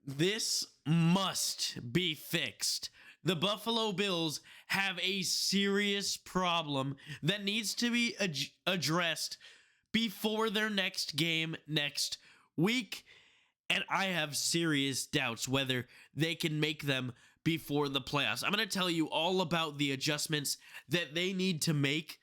This must be fixed. The Buffalo Bills have a serious problem that needs to be addressed before their next game next week. And I have serious doubts whether they can make them before the playoffs. I'm going to tell you all about the adjustments that they need to make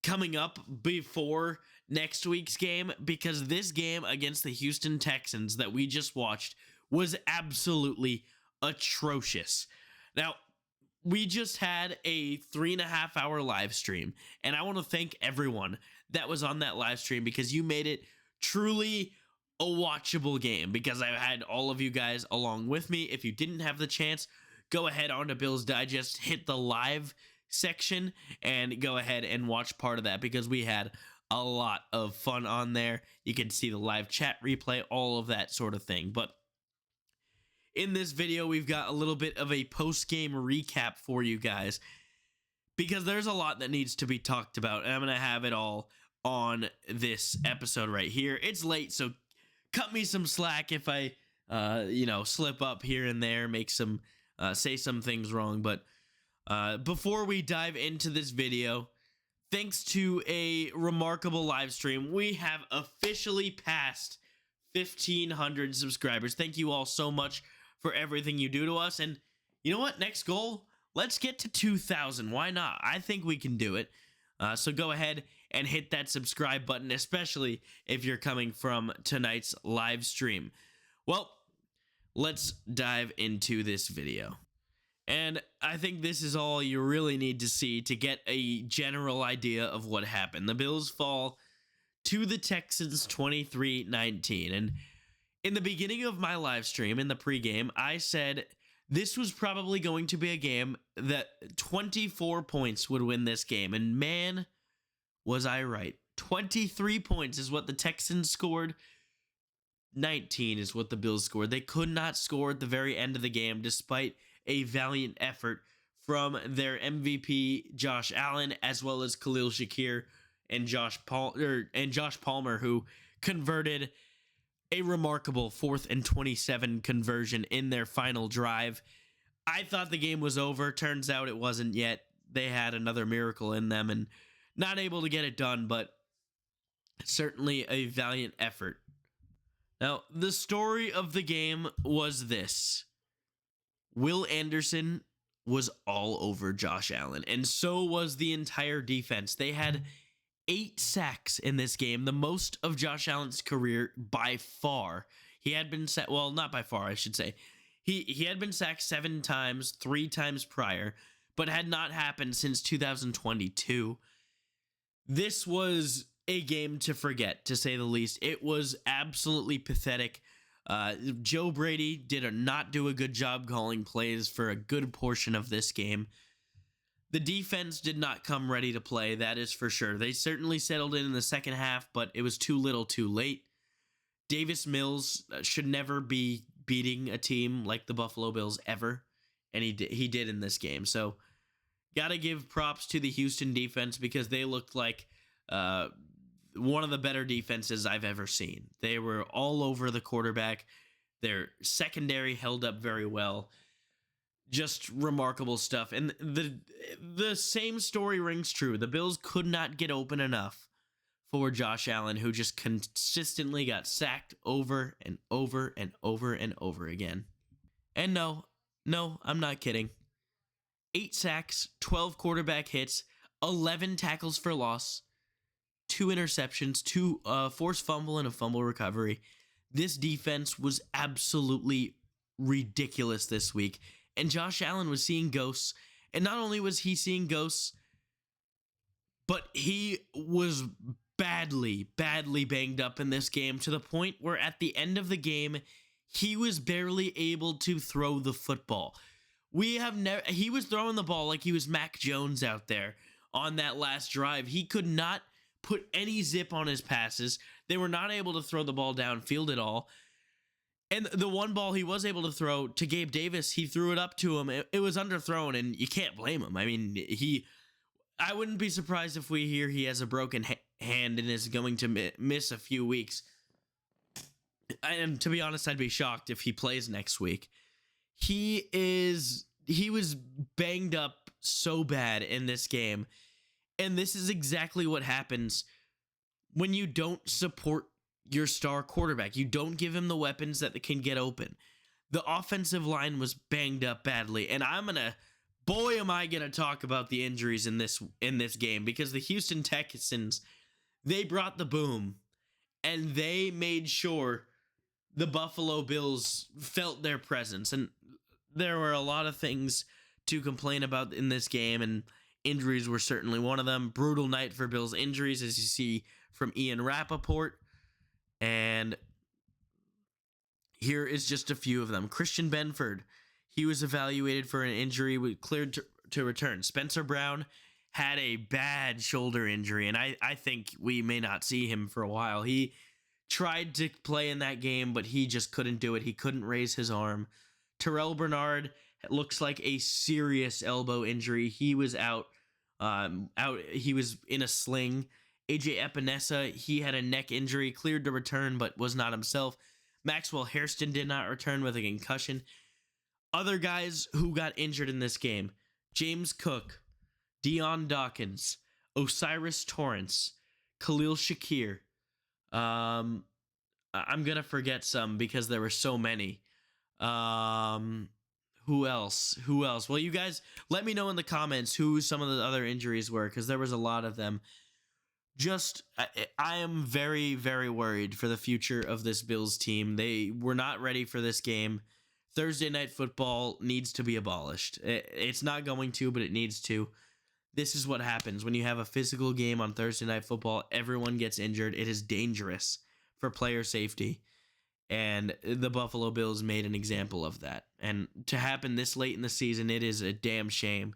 coming up before next week's game, because this game against the Houston Texans that we just watched was absolutely atrocious. Now, we just had a 3.5 hour live stream, and I want to thank everyone that was on that live stream because you made it truly a watchable game, because I had all of you guys along with me. If you didn't have the chance, go ahead on to Bills Digest, hit the live section, and go ahead and watch part of that because we had a lot of fun on there. You can see the live chat replay, all of that sort of thing. But in this video, we've got a little bit of a post-game recap for you guys because there's a lot that needs to be talked about, and I'm going to have it all on this episode right here. It's late, so cut me some slack if I, slip up here and there, make some, say some things wrong. But before we dive into this video, thanks to a remarkable live stream, we have officially passed 1,500 subscribers. Thank you all so much for everything you do to us. And you know what? Next goal, let's get to 2,000. Why not? I think we can do it. So go ahead and hit that subscribe button, especially if you're coming from tonight's live stream. Well, let's dive into this video. And I think this is all you really need to see to get a general idea of what happened. The Bills fall to the Texans 23-19. And in the beginning of my live stream, in the pregame, I said this was probably going to be a game that 24 points would win this game. And man, was I right. 23 points is what the Texans scored. 19 is what the Bills scored. They could not score at the very end of the game despite a valiant effort from their MVP Josh Allen, as well as Khalil Shakir and Josh Palmer, who converted a remarkable 4th and 27 conversion in their final drive. I thought the game was over. Turns out it wasn't yet. They had another miracle in them and not able to get it done, but certainly a valiant effort. Now, the story of the game was this. Will Anderson was all over Josh Allen, and so was the entire defense. They had 8 sacks in this game, the most of Josh Allen's career by far. He had been sacked, well, not by far, I should say. He had been sacked 7 times, 3 times prior, but had not happened since 2022. This was a game to forget, to say the least. It was absolutely pathetic. Joe Brady did not do a good job calling plays for a good portion of this game. The defense did not come ready to play, that is for sure. They certainly settled in the second half, but it was too little too late. Davis Mills should never be beating a team like the Buffalo Bills ever, and he did in this game. So, gotta give props to the Houston defense because they looked like one of the better defenses I've ever seen. They were all over the quarterback. Their secondary held up very well. Just remarkable stuff. And the same story rings true. The Bills could not get open enough for Josh Allen, who just consistently got sacked over and over and over and over again. And no, I'm not kidding. 8 sacks, 12 quarterback hits, 11 tackles for loss, 2 interceptions, 2 forced fumble, and a fumble recovery. This defense was absolutely ridiculous this week. And Josh Allen was seeing ghosts. And not only was he seeing ghosts, but he was badly banged up in this game to the point where at the end of the game, he was barely able to throw the football. He was throwing the ball like he was Mac Jones out there on that last drive. He could not put any zip on his passes. They were not able to throw the ball downfield at all. And the one ball he was able to throw to Gabe Davis, he threw it up to him. It was underthrown, and you can't blame him. I mean, I wouldn't be surprised if we hear he has a broken hand and is going to miss a few weeks. and to be honest, I'd be shocked if he plays next week. He was banged up so bad in this game, and this is exactly what happens when you don't support your star quarterback. You don't give him the weapons that can get open. The offensive line was banged up badly, and boy am I gonna talk about the injuries in this game, because the Houston Texans, they brought the boom, and they made sure the Buffalo Bills felt their presence. And there were a lot of things to complain about in this game, and injuries were certainly one of them. Brutal night for Bills injuries, as you see from Ian Rappaport. And here is just a few of them. Christian Benford, he was evaluated for an injury, cleared to return. Spencer Brown had a bad shoulder injury, and I think we may not see him for a while. He tried to play in that game, but he just couldn't do it. He couldn't raise his arm. Terrell Bernard looks like a serious elbow injury. He was out. He was in a sling. AJ Epinesa, he had a neck injury, cleared to return, but was not himself. Maxwell Hairston did not return with a concussion. Other guys who got injured in this game: James Cook, Dion Dawkins, Osiris Torrance, Khalil Shakir. I'm gonna forget some because there were so many. Who else? Well, you guys let me know in the comments who some of the other injuries were, because there was a lot of them. I am very, very worried for the future of this Bills team. They were not ready for this game. Thursday night football needs to be abolished. It's not going to, but it needs to. This is what happens when you have a physical game on Thursday night football. Everyone gets injured. It is dangerous for player safety. And the Buffalo Bills made an example of that. And to happen this late in the season, it is a damn shame.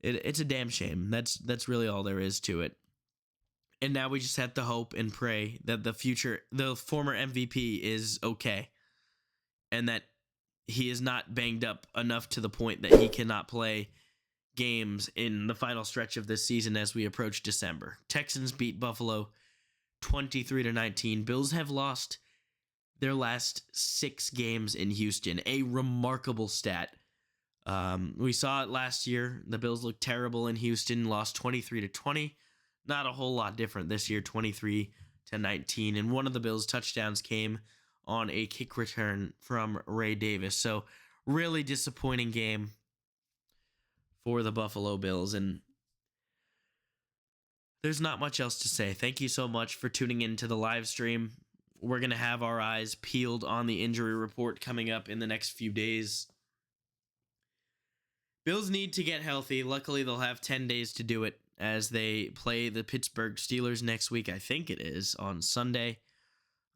It's a damn shame. That's really all there is to it. And now we just have to hope and pray that the former MVP is okay, and that he is not banged up enough to the point that he cannot play games in the final stretch of this season as we approach December. Texans beat Buffalo 23-19. Bills have lost their last 6 games in Houston, a remarkable stat. We saw it last year. The Bills looked terrible in Houston, lost 23-20. Not a whole lot different this year, 23-19. And one of the Bills' touchdowns came on a kick return from Ray Davis. So really disappointing game for the Buffalo Bills. And there's not much else to say. Thank you so much for tuning in to the live stream. We're going to have our eyes peeled on the injury report coming up in the next few days. Bills need to get healthy. Luckily, they'll have 10 days to do it as they play the Pittsburgh Steelers next week. I think it is on Sunday.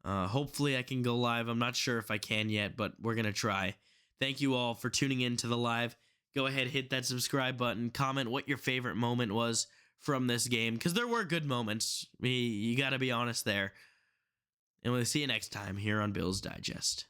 Hopefully I can go live. I'm not sure if I can yet, but we're going to try. Thank you all for tuning in to the live. Go ahead, hit that subscribe button. Comment what your favorite moment was from this game, because there were good moments. You got to be honest there. And we'll see you next time here on Bills Digest.